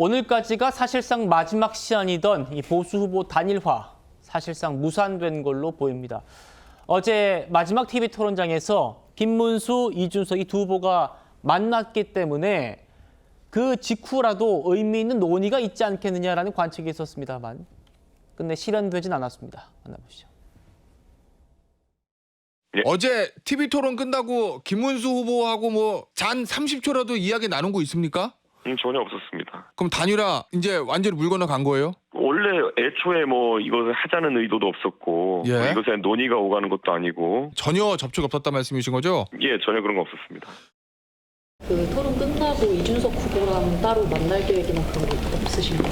오늘까지가 사실상 마지막 시한이던 이 보수 후보 단일화 사실상 무산된 걸로 보입니다. 어제 마지막 TV 토론장에서 김문수, 이준석 이 두 후보가 만났기 때문에 그 직후라도 의미 있는 논의가 있지 않겠느냐라는 관측이 있었습니다만 끝내 실현되진 않았습니다. 만나보시죠. 예. 어제 TV 토론 끝나고 김문수 후보하고 뭐 잔 30초라도 이야기 나눈 거 있습니까? 전혀 없었습니다. 그럼 단일화 이제 완전히 물 건너간 거예요? 원래 애초에 뭐 이것을 하자는 의도도 없었고 예. 뭐 이것에 논의가 오가는 것도 아니고 전혀 접촉 없었단 말씀이신 거죠? 예, 전혀 그런 거 없었습니다. 그 토론 끝나고 이준석 후보랑 따로 만날 계획이나 그런 거 없으신가요?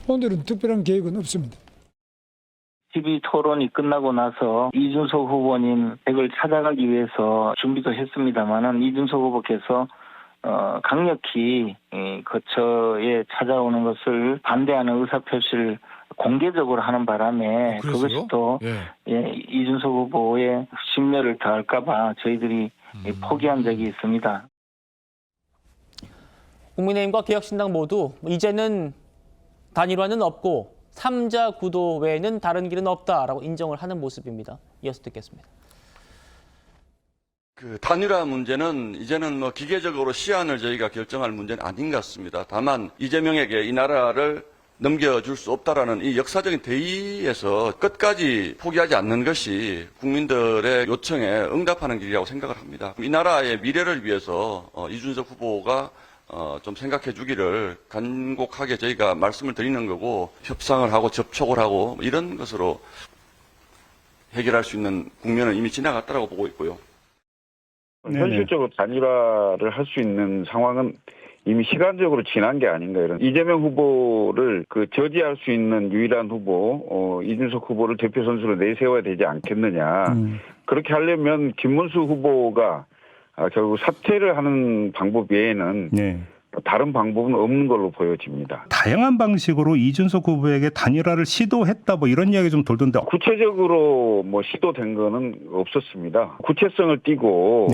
오늘은 특별한 계획은 없습니다. TV 토론이 끝나고 나서 이준석 후보님 댁을 찾아가기 위해서 준비도 했습니다만은 이준석 후보께서 강력히 거처에 찾아오는 것을 반대하는 의사표시를 공개적으로 하는 바람에 그랬어요? 그것이 또 예. 이준석 후보의 신뢰를 더할까 봐 저희들이 포기한 적이 있습니다. 국민의힘과 개혁신당 모두 이제는 단일화는 없고 3자 구도 외에는 다른 길은 없다라고 인정을 하는 모습입니다. 이어서 듣겠습니다. 그 단일화 문제는 이제는 뭐 기계적으로 시한을 저희가 결정할 문제는 아닌 것 같습니다. 다만 이재명에게 이 나라를 넘겨줄 수 없다라는 이 역사적인 대의에서 끝까지 포기하지 않는 것이 국민들의 요청에 응답하는 길이라고 생각을 합니다. 이 나라의 미래를 위해서 이준석 후보가 좀 생각해 주기를 간곡하게 저희가 말씀을 드리는 거고 협상을 하고 접촉을 하고 이런 것으로 해결할 수 있는 국면은 이미 지나갔다고 보고 있고요. 현실적으로 단일화를 할 수 있는 상황은 이미 시간적으로 지난 게 아닌가 이런. 이재명 후보를 저지할 수 있는 유일한 후보 이준석 후보를 대표 선수로 내세워야 되지 않겠느냐. 그렇게 하려면 김문수 후보가 결국 사퇴를 하는 방법 외에는 다른 방법은 없는 걸로 보여집니다. 다양한 방식으로 이준석 후보에게 단일화를 시도했다 뭐 이런 이야기 좀 돌던데 구체적으로 뭐 시도된 거는 없었습니다. 구체성을 띠고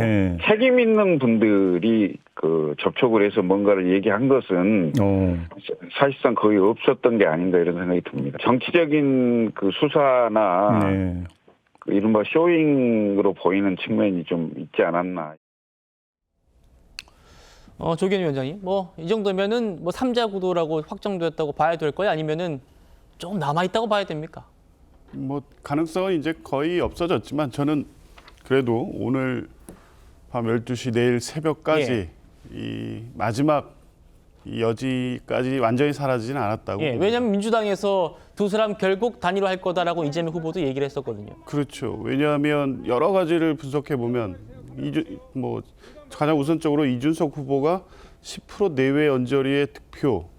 책임 있는 분들이 접촉을 해서 뭔가를 얘기한 것은 사실상 거의 없었던 게 아닌가 이런 생각이 듭니다. 정치적인 수사나 이른바 쇼잉으로 보이는 측면이 좀 있지 않았나. 조기현 위원장님, 이 정도면은 3자 구도라고 확정되었다고 봐야 될 거예요? 아니면은 좀 남아 있다고 봐야 됩니까? 가능성은 이제 거의 없어졌지만 저는 그래도 오늘 밤 12시 내일 새벽까지 이 마지막 이 여지까지 완전히 사라지진 않았다고. 왜냐하면 민주당에서 두 사람 결국 단일화할 거다라고 이재명 후보도 얘기를 했었거든요. 그렇죠. 왜냐하면 여러 가지를 분석해 보면 가장 우선적으로 이준석 후보가 10% 내외 언저리의 득표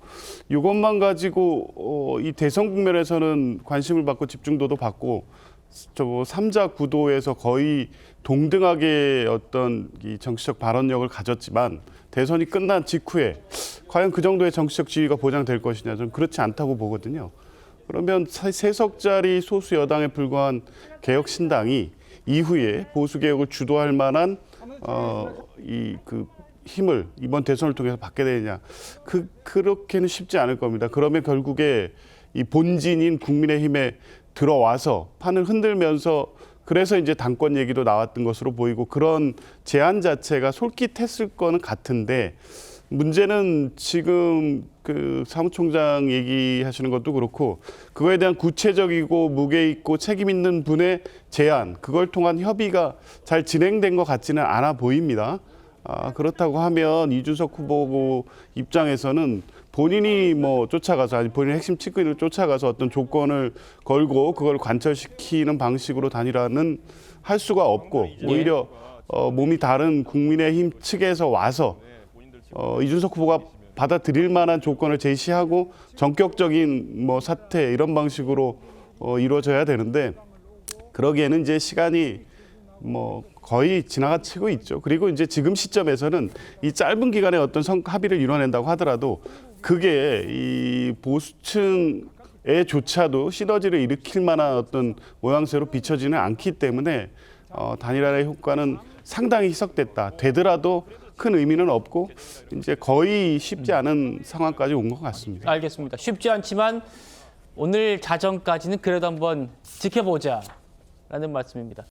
이것만 가지고 이 대선 국면에서는 관심을 받고 집중도도 받고 3자 구도에서 거의 동등하게 어떤 이 정치적 발언력을 가졌지만 대선이 끝난 직후에 과연 그 정도의 정치적 지위가 보장될 것이냐 저는 그렇지 않다고 보거든요. 그러면 3석짜리 소수 여당에 불과한 개혁신당이 이후에 보수개혁을 주도할 만한 힘을 이번 대선을 통해서 받게 되느냐. 그렇게는 쉽지 않을 겁니다. 그러면 결국에 이 본진인 국민의힘에 들어와서 판을 흔들면서 그래서 이제 당권 얘기도 나왔던 것으로 보이고 그런 제안 자체가 솔깃했을 거는 같은데 문제는 지금 사무총장 얘기하시는 것도 그렇고 그거에 대한 구체적이고 무게 있고 책임 있는 분의 제안 그걸 통한 협의가 잘 진행된 것 같지는 않아 보입니다. 그렇다고 하면 이준석 후보 입장에서는 본인이 쫓아가서 아니 본인의 핵심 측근을 쫓아가서 어떤 조건을 걸고 그걸 관철시키는 방식으로 단일화는 할 수가 없고 오히려 몸이 다른 국민의힘 측에서 와서 이준석 후보가 받아들일 만한 조건을 제시하고 전격적인 사퇴 이런 방식으로 이루어져야 되는데 그러기에는 이제 시간이 거의 지나가치고 있죠. 그리고 이제 지금 시점에서는 이 짧은 기간에 어떤 합의를 이뤄낸다고 하더라도 그게 이 보수층에조차도 시너지를 일으킬 만한 어떤 모양새로 비춰지는 않기 때문에 단일화의 효과는 상당히 희석됐다. 되더라도 큰 의미는 없고 이제 거의 쉽지 않은 상황까지 온 것 같습니다. 알겠습니다. 쉽지 않지만 오늘 자정까지는 그래도 한번 지켜보자라는 말씀입니다.